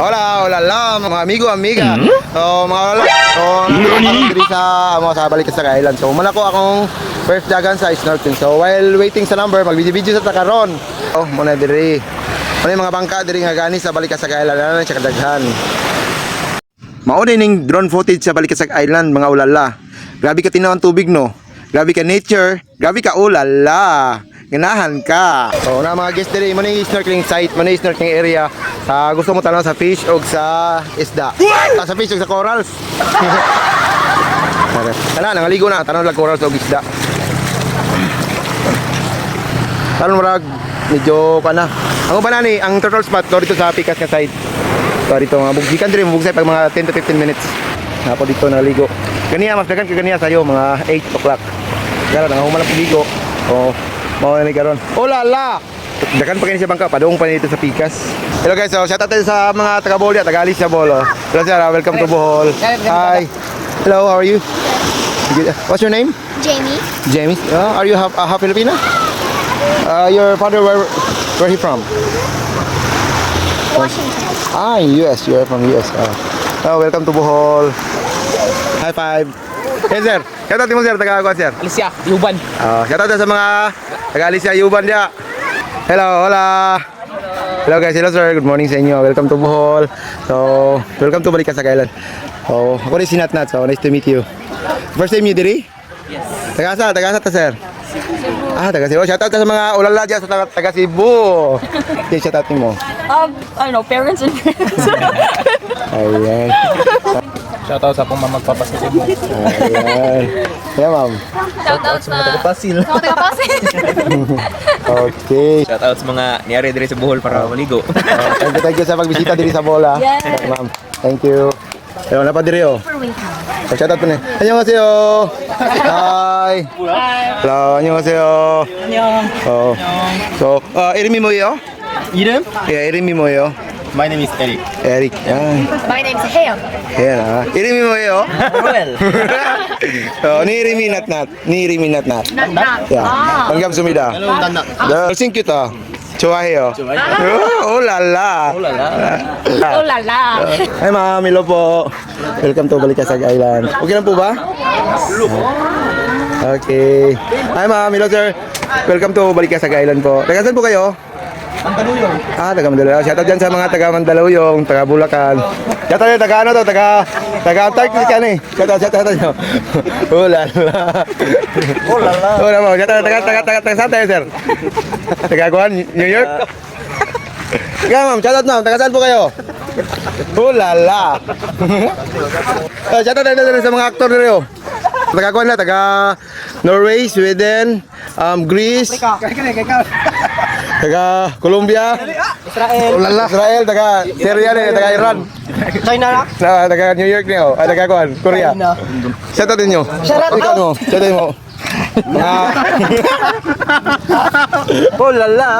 Hola, hola, hola, mga amigo, amiga. So, mga hola. So, diri sa balik sa Island. So, muna ko akong first dagan sa snorkeling. So, while waiting sa number, mag-video sa takaron. Oh, muna diri. Ano yung mga bangka diri nga gani sa balik sa Island, ano sa kadaghan. Mao din ning drone footage sa balik sa Island, mga ulala. Grabe ka tinaw ang tubig, no. Grabe ka nature, grabe ka ulala. Ganahan ka. So na mga guys diri mo ni snorkeling site, mo ni snorkeling area. Gusto mo tanaw sa fish o sa isda. Sa fish o sa corals. Ana nangaligo na tanaw lang corals o isda. Tanon murag medyo kana. Ang uban ni ang turtle spot dito sa Pikas nga side. So dito mga bugsikan diri bugsay pag mga 10 to 15 minutes. Napo dito naligo. Kaniya mas dagan kaniya sayo mga 8 o'clock. Gara nang human ang ligo. Oh. Mau na ni karon. Oh la la. Dakan pa kini siya bangka, padung pa dito sa Pikas. Hello guys, so shout out sa mga taga Bohol, taga Alicia Bolo. Hello sir, welcome to Bohol. Hi. Hello, how are you? What's your name? Jamie. Jamie. Are you half Filipino? Your father where he from? Washington. In US. You are from US. Welcome to Bohol. High five. Hey sir, shout out mo sir, taga Agua sir. Alicia, Yuban. Shout out sa mga taga Alicia Yuban dia. Hello, hola. Hello guys, hello sir. Good morning sa inyo. Welcome to Bohol. So, welcome to Balikas sa Island. So, ako rin si Natnat. So, nice to meet you. First time you diri? Yes. Taga sa ta sir? Taga Cebu. Shout out sa mga ulala dyan sa taga Cebu. Okay, shout out mo. I don't know, parents and friends. Ayan. Shout out sa akong mamagpapas sa Cebu. Ayan. Yeah, ma'am. Shout out sa mga taga-Pasil. Okay. Shout out sa mga niyari diri sa Bohol para maligo. Thank you sa pagbisita diri sa Bola. Yes. Ma'am. Thank you. Hello na pa diri oh. Shout out po ni. Annyeonghaseyo. Hi. Hello, annyeonghaseyo. Annyeong. Oh. So, 이름이 뭐예요? 이름? 예, 이름이 뭐예요? My name is Eric. 에릭. My name's Hale. 예. 이름이 뭐예요? Noel. 네 이름이 natnat. 네 이름이 natnat. Not. 야. 반갑습니다. Hello, Nana. 잘생겼다. 좋아해요. 오랄라. Ulala. Oh la la. Hi ma'am, hello po. Welcome to Balikasag Island. Okay lang po ba? Okay. Hi ma'am, hello sir. Welcome to Balikasag Island po. Taga saan po kayo? Mandaluyong. Taga Mandaluyong. Shout out dyan sa mga taga Mandaluyong, taga Bulacan. Shout out taga ano to, taga Antarctica ni. Shout out nyo. Ulala. Ulala. Wala mo, shout out taga saan tayo sir? Taga Guan, New York? Kaya ma'am, shout out ma'am, taga saan po kayo? Ulala. Shout out tayo sa mga aktor nyo. Taga Guan na, taga Norway, Sweden, Greece, taga Colombia, Israel, taga Syria ni, taga Iran. China. Taga New York niyo, taga Kuan, Korea. Shout out niyo. Ikaw mo, shout out mo. Ulala.